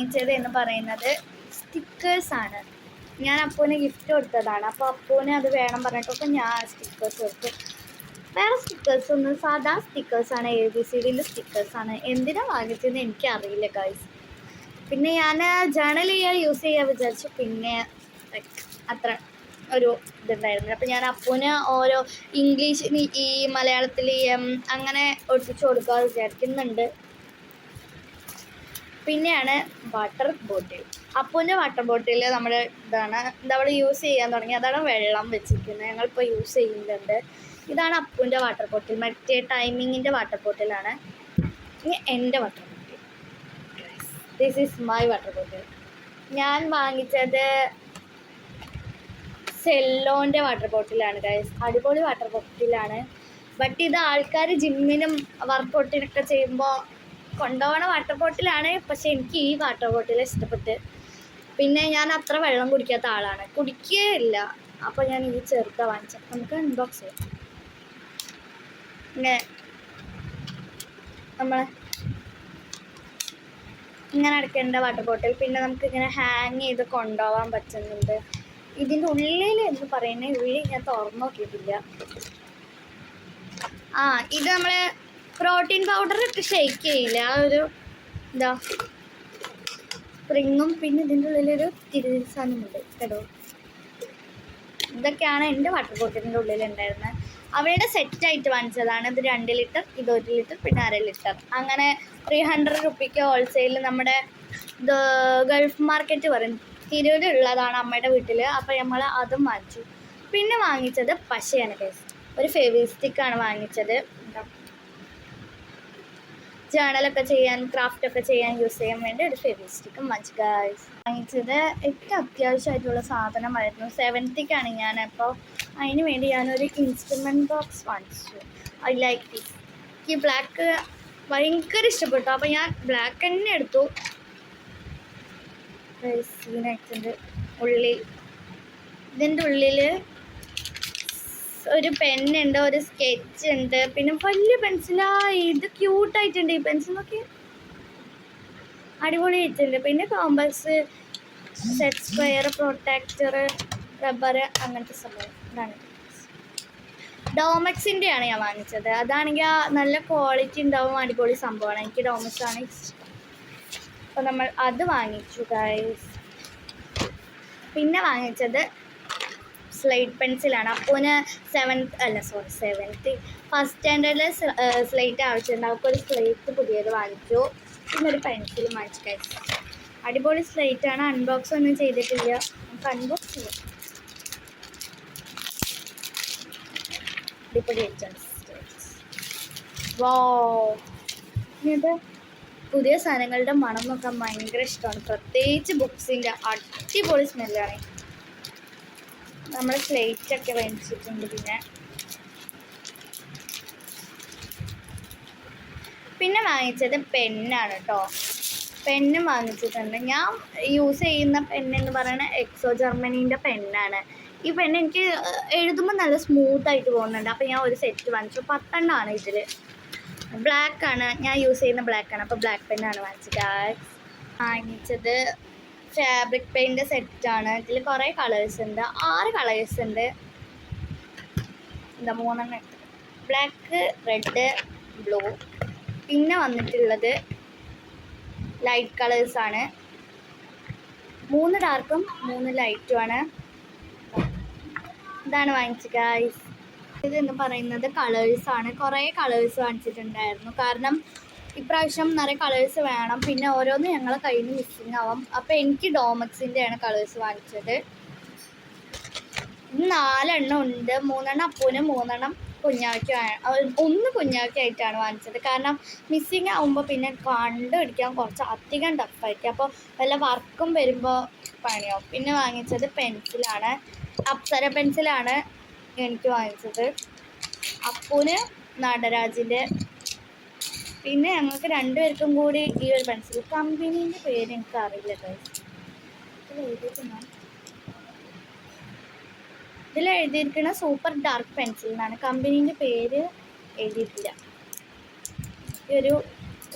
വാങ്ങിച്ചത് എന്ന് പറയുന്നത് സ്റ്റിക്കേഴ്സാണ്. ഞാൻ അപ്പൂന് ഗിഫ്റ്റ് കൊടുത്തതാണ്. അപ്പോൾ അപ്പൂന് അത് വേണം പറഞ്ഞിട്ടൊക്കെ ഞാൻ സ്റ്റിക്കേഴ്സ് കൊടുത്തു. വേറെ സ്റ്റിക്കേഴ്സൊന്നും സാധാ സ്റ്റിക്കേഴ്സാണ്, ABCDൻ്റെ സ്റ്റിക്കേഴ്സാണ്. എന്തിനാണ് വാങ്ങിച്ചതെന്ന് എനിക്കറിയില്ല ഗൈസ്. പിന്നെ ഞാൻ ജേണൽ യൂസ് ചെയ്യാൻ വിചാരിച്ചു. പിന്നെ അത്ര ഒരു ഇതുണ്ടായിരുന്നു. അപ്പോൾ ഞാൻ അപ്പൂന് ഓരോ ഇംഗ്ലീഷിന് ഈ മലയാളത്തിൽ അങ്ങനെ ഒട്ടിച്ചു കൊടുക്കാൻ വിചാരിക്കുന്നുണ്ട്. പിന്നെയാണ് വാട്ടർ ബോട്ടിൽ. അപ്പൂൻ്റെ വാട്ടർ ബോട്ടിൽ നമ്മുടെ ഇതാണ്, നമ്മൾ യൂസ് ചെയ്യാൻ തുടങ്ങി. അതാണ് വെള്ളം വെച്ചിരിക്കുന്നത്, ഞങ്ങളിപ്പോൾ യൂസ് ചെയ്യുന്നുണ്ട്. ഇതാണ് അപ്പൂൻ്റെ വാട്ടർ ബോട്ടിൽ, മറ്റേ ടൈമിങ്ങിൻ്റെ വാട്ടർ ബോട്ടിലാണ്. ഇനി എൻ്റെ water bottle, this is my water bottle. ഞാൻ വാങ്ങിച്ചത് സെല്ലോൻ്റെ വാട്ടർ ബോട്ടിലാണ് ഗൈസ്. അടിപൊളി വാട്ടർ ബോട്ടിലാണ്. ബട്ട് ഇത് ആൾക്കാർ ജിമ്മിനും വർക്കൗട്ടിനൊക്കെ ചെയ്യുമ്പോൾ കൊണ്ടുപോകണ വാട്ടർ ബോട്ടിലാണ്. പക്ഷെ എനിക്ക് ഈ വാട്ടർ ബോട്ടിൽ ഇഷ്ടപ്പെട്ട്. പിന്നെ ഞാൻ അത്ര വെള്ളം കുടിക്കാത്ത ആളാണ്, കുടിക്കുകയില്ല. അപ്പോൾ ഞാൻ ഈ ചെറുത വാങ്ങിച്ചത്. നമുക്ക് അൺബോക്സ് ചെയ്യാം. ഇങ്ങനെ നമ്മൾ ഇങ്ങനെ അടയ്ക്കേണ്ട വാട്ടർ ബോട്ടിൽ. പിന്നെ നമുക്ക് ഇങ്ങനെ ഹാങ് ചെയ്ത് കൊണ്ടുപോകാൻ പറ്റുന്നുണ്ട്. ഇതിൻ്റെ ഉള്ളിൽ എന്ന് പറയുന്നത്, ഉള്ളിൽ ഞാൻ തുറന്നു നോക്കിയിട്ടില്ല. ഇത് നമ്മൾ പ്രോട്ടീൻ പൗഡർ ഇട്ട് ഷെയ്ക്ക് ചെയ്യില്ല, ആ ഒരു എന്താ സ്പ്രിങ്ങും. പിന്നെ ഇതിൻ്റെ ഉള്ളിലൊരു തിരുസാനുമുണ്ട് കേട്ടോ. ഇതൊക്കെയാണ് എൻ്റെ വാട്ടർ ബോട്ടിലിൻ്റെ ഉള്ളിലുണ്ടായിരുന്നത്. അവയുടെ സെറ്റായിട്ട് വാങ്ങിച്ചതാണ്. ഇത് 2 ലിറ്റർ, ഇത് 1 ലിറ്റർ, പിന്നെ 1/2 ലിറ്റർ. അങ്ങനെ 300 രൂപയ്ക്ക് ഹോൾസെയിലിൽ നമ്മുടെ ഗൾഫ് മാർക്കറ്റ് പറയും, തിരൂരുള്ളതാണ് അമ്മയുടെ വീട്ടിൽ. അപ്പോൾ നമ്മൾ അതും വാങ്ങിച്ചു. പിന്നെ വാങ്ങിച്ചത് പശയാണ് ഗൈസ്. ഒരു ഫെവിസ്റ്റിക്കാണ് വാങ്ങിച്ചത്. ജേണലൊക്കെ ചെയ്യാൻ, ക്രാഫ്റ്റൊക്കെ ചെയ്യാൻ യൂസ് ചെയ്യാൻ വേണ്ടി ഒരു ഫെവിസ്റ്റിക്കും വാങ്ങിച്ചു ഗൈസ്. വാങ്ങിച്ചത് ഏറ്റവും അത്യാവശ്യമായിട്ടുള്ള സാധനമായിരുന്നു. 7th-ക്കാണ് ഞാൻ. അപ്പോൾ അതിന് വേണ്ടി ഞാനൊരു ഇൻസ്ട്രുമെൻറ്റ് ബോക്സ് വാങ്ങിച്ചു. I like this. ഈ ബ്ലാക്ക് ഭയങ്കര ഇഷ്ടപ്പെട്ടു. അപ്പോൾ ഞാൻ ബ്ലാക്ക് തന്നെ എടുത്തു. ഇതിൻ്റെ ഉള്ളിൽ ഒരു പെന്നുണ്ട്, ഒരു സ്കെച്ച് ഉണ്ട്, പിന്നെ വലിയ പെൻസിലാ. ഇത് ക്യൂട്ടായിട്ടുണ്ട് ഈ പെൻസിൽ, നോക്കി അടിപൊളിയായിട്ടുണ്ട്. പിന്നെ compass, set square, protractor, rubber, അങ്ങനത്തെ സംഭവം. ഇതാണ് ഡോമെക്സിൻ്റെയാണ് ഞാൻ വാങ്ങിച്ചത്. അതാണെങ്കിൽ നല്ല ക്വാളിറ്റി ഉണ്ടാവും, അടിപൊളി സംഭവമാണ്. എനിക്ക് ഡോമെക്സ് ആണ് ഇഷ്ടം. അപ്പോൾ നമ്മൾ അത് വാങ്ങിച്ചു ഗൈസ്. പിന്നെ വാങ്ങിച്ചത് സ്ലേറ്റ് പെൻസിലാണ്. അപ്പോന് 7th ഫസ്റ്റ് സ്റ്റാൻഡേർഡിൽ സ്ലേറ്റ് ആവശ്യമുണ്ട്. അവർക്കൊരു സ്ലേറ്റ് പുതിയത് വാങ്ങിച്ചു. പിന്നെ ഒരു പെൻസിലും വാങ്ങിച്ചു ഗൈസ്. അടിപൊളി സ്ലേറ്റാണ്. അൺബോക്സ് ഒന്നും ചെയ്തിട്ടില്ല, നമുക്ക് അൺബോക്സ് ചെയ്യാം. അടിപൊളി വോ. ഇത് പുതിയ സാധനങ്ങളുടെ മണം നോക്കാൻ ഭയങ്കര ഇഷ്ടമാണ്, പ്രത്യേകിച്ച് ബുക്സിൻ്റെ അടിപൊളി സ്മെല്ലാണ്. നമ്മൾ സ്ലേറ്റൊക്കെ വാങ്ങിച്ചിട്ടുണ്ട്. പിന്നെ വാങ്ങിച്ചത് പെന്നാണ് കേട്ടോ. പെന്നും വാങ്ങിച്ചിട്ടുണ്ട്. ഞാൻ യൂസ് ചെയ്യുന്ന പെന്നെന്ന് പറയുന്നത് എക്സോ ജർമ്മനീൻ്റെ പെന്നാണ്. ഈ പെണ്ണ് എനിക്ക് എഴുതുമ്പോൾ നല്ല സ്മൂത്തായിട്ട് പോകുന്നുണ്ട്. അപ്പോൾ ഞാൻ ഒരു സെറ്റ് വാങ്ങിച്ചു. 10 എണ്ണമാണ് ഇതിൽ. ബ്ലാക്കാണ് ഞാൻ യൂസ് ചെയ്യുന്ന, ബ്ലാക്കാണ്. അപ്പോൾ ബ്ലാക്ക് പെന്നാണ് വാങ്ങിച്ചത്. വാങ്ങിച്ചത് ഫാബ്രിക് പെയിൻ്റ് സെറ്റാണ്. ഇതിൽ കുറേ കളേഴ്സ് ഉണ്ട്, 6 കളേഴ്സ് ഉണ്ട്. 3 എണ്ണം, ബ്ലാക്ക്, റെഡ്, ബ്ലൂ. പിന്നെ വന്നിട്ടുള്ളത് ലൈറ്റ് കളേഴ്സാണ്. 3 ഡാർക്കും 3 ലൈറ്റുമാണ്. ഇതാണ് വാങ്ങിച്ചത് ഗൈസ്. ഇതെന്ന് പറയുന്നത് കളേഴ്സാണ്. കുറേ കളേഴ്സ് വാങ്ങിച്ചിട്ടുണ്ടായിരുന്നു, കാരണം ഇപ്രാവശ്യം നിറയെ കളേഴ്സ് വേണം. പിന്നെ ഓരോന്ന് ഞങ്ങളെ കയ്യിൽ നിന്ന് മിസ്സിങ് ആവാം. അപ്പോൾ എനിക്ക് ഡോമെക്സിൻ്റെയാണ് കളേഴ്സ് വാങ്ങിച്ചത്. ഇത് 4 എണ്ണം ഉണ്ട്. 3 എണ്ണം അപ്പൂനും 3 എണ്ണം കുഞ്ഞാക്കാണ്. 1 കുഞ്ഞാക്കായിട്ടാണ് വാങ്ങിച്ചത്. കാരണം മിസ്സിങ് ആകുമ്പോൾ പിന്നെ കണ്ടുപിടിക്കാൻ കുറച്ച് അധികം ടഫായിരിക്കും. അപ്പോൾ വല്ല വർക്കും വരുമ്പോൾ പണിയാവും. പിന്നെ വാങ്ങിച്ചത് പെൻസിലാണ്. അപ്സര പെൻസിലാണ് എനിക്ക് വാങ്ങിച്ചത്. അപ്പൂന് നടരാജിൻ്റെ. പിന്നെ ഞങ്ങൾക്ക് 2 പേർക്കും കൂടി ഈ ഒരു പെൻസിൽ. കമ്പനീൻ്റെ പേര് എനിക്കറിയില്ല ഗൈസ്. ഇതിൽ എഴുതിയിരിക്കുന്ന സൂപ്പർ ഡാർക്ക് പെൻസിൽ എന്നാണ്. കമ്പനീൻ്റെ പേര് എഴുതിയിട്ടില്ല. ഈ ഒരു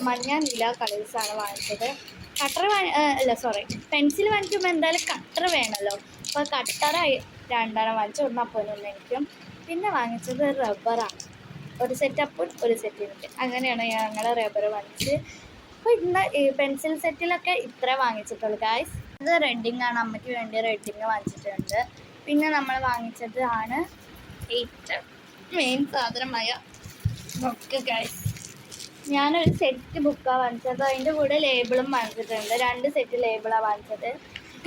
മഞ്ഞ നീല കളേഴ്സാണ് വാങ്ങിച്ചത്. കട്ടർ അല്ല സോറി, പെൻസിൽ വാങ്ങിക്കുമ്പോൾ എന്തായാലും കട്ടർ വേണമല്ലോ. അപ്പോൾ കട്ടറായി 2 വാങ്ങിച്ചു, ഒന്ന് അപ്പോനൊന്ന് എനിക്കും. പിന്നെ വാങ്ങിച്ചത് റബ്ബറാണ്, ഒരു സെറ്റ് അപ്പും ഒരു സെറ്റ് എനിക്ക്. അങ്ങനെയാണ് ഞങ്ങൾ റബ്ബർ വാങ്ങിച്ച്. അപ്പോൾ ഇന്ന് ഈ പെൻസിൽ സെറ്റിലൊക്കെ ഇത്ര വാങ്ങിച്ചിട്ടുള്ളൂ ഗായ്സ്. ഇത് റെഡിങ് ആണ്, അമ്മയ്ക്ക് വേണ്ടി റെഡിങ് വാങ്ങിച്ചിട്ടുണ്ട്. പിന്നെ നമ്മൾ വാങ്ങിച്ചത് ആണ് ഏറ്റവും മെയിൻ സാധനമായ ബുക്ക് ഗായ്സ്. ഞാനൊരു സെറ്റ് ബുക്കാണ് വാങ്ങിച്ചത്, അതിൻ്റെ കൂടെ ലേബിളും വാങ്ങിച്ചിട്ടുണ്ട്. 2 സെറ്റ് ലേബിളാണ് വാങ്ങിച്ചത്.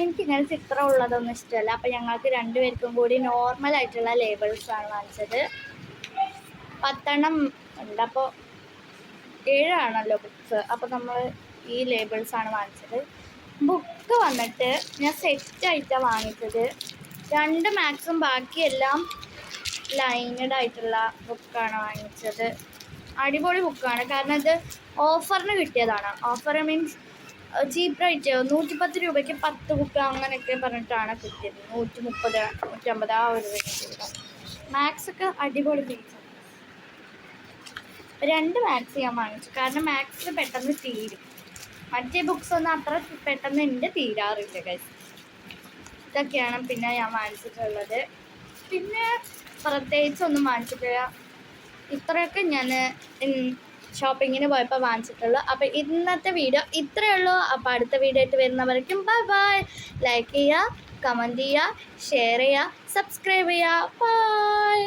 എനിക്കിങ്ങനെ ചിത്രം ഉള്ളതൊന്നും ഇഷ്ടമല്ല, അപ്പോൾ ഞങ്ങൾക്ക് 2 പേർക്കും കൂടി നോർമലായിട്ടുള്ള ലേബിൾസാണ് വാങ്ങിച്ചത്. 10 ഉണ്ട്, അപ്പോൾ 7 ബുക്സ്. അപ്പോൾ നമ്മൾ ഈ ലേബിൾസാണ് വാങ്ങിച്ചത്. ബുക്ക് വന്നിട്ട് ഞാൻ സെറ്റായിട്ടാണ് വാങ്ങിച്ചത്. 2 മാത്സും ബാക്കിയെല്ലാം ലൈനഡ് ആയിട്ടുള്ള ബുക്കാണ് വാങ്ങിച്ചത്. അടിപൊളി ബുക്കാണ്, കാരണം ഇത് ഓഫറിന് കിട്ടിയതാണ്. ഓഫർ മീൻസ് ചീപ്പ് റേറ്റ്, 110 രൂപയ്ക്ക് 10 ബുക്ക് അങ്ങനെയൊക്കെ പറഞ്ഞിട്ടാണ് കിട്ടിയത്. 130, 150 ആ ഒരു റേറ്റ്. മാത്സൊക്കെ അടിപൊളി ഫീസാണ്. 2 മാത്സ് ഞാൻ വാങ്ങിച്ചു, കാരണം മാത്സ് പെട്ടെന്ന് തീരും. മറ്റേ ബുക്സ് ഒന്നും അത്ര പെട്ടെന്ന് എൻ്റെ തീരാറില്ല ഗൈസ്. ഇതൊക്കെയാണ് പിന്നെ ഞാൻ വാങ്ങിച്ചിട്ടുള്ളത്. പിന്നെ പ്രത്യേകിച്ചൊന്നും വാങ്ങിച്ചിട്ടില്ല. ഇത്രയൊക്കെ ഞാൻ ഷോപ്പിങ്ങിന് പോയപ്പോൾ വാങ്ങിച്ചിട്ടുള്ളൂ. അപ്പോൾ ഇന്നത്തെ വീഡിയോ ഇത്രയേ ഉള്ളൂ. അപ്പോൾ അടുത്ത വീഡിയോ ആയിട്ട് വരുന്നവരേക്കും ബൈ ബൈ. ലൈക്ക് ചെയ്യുക, കമൻറ്റ് ചെയ്യുക, ഷെയർ ചെയ്യുക, സബ്സ്ക്രൈബ് ചെയ്യുക. ബൈ.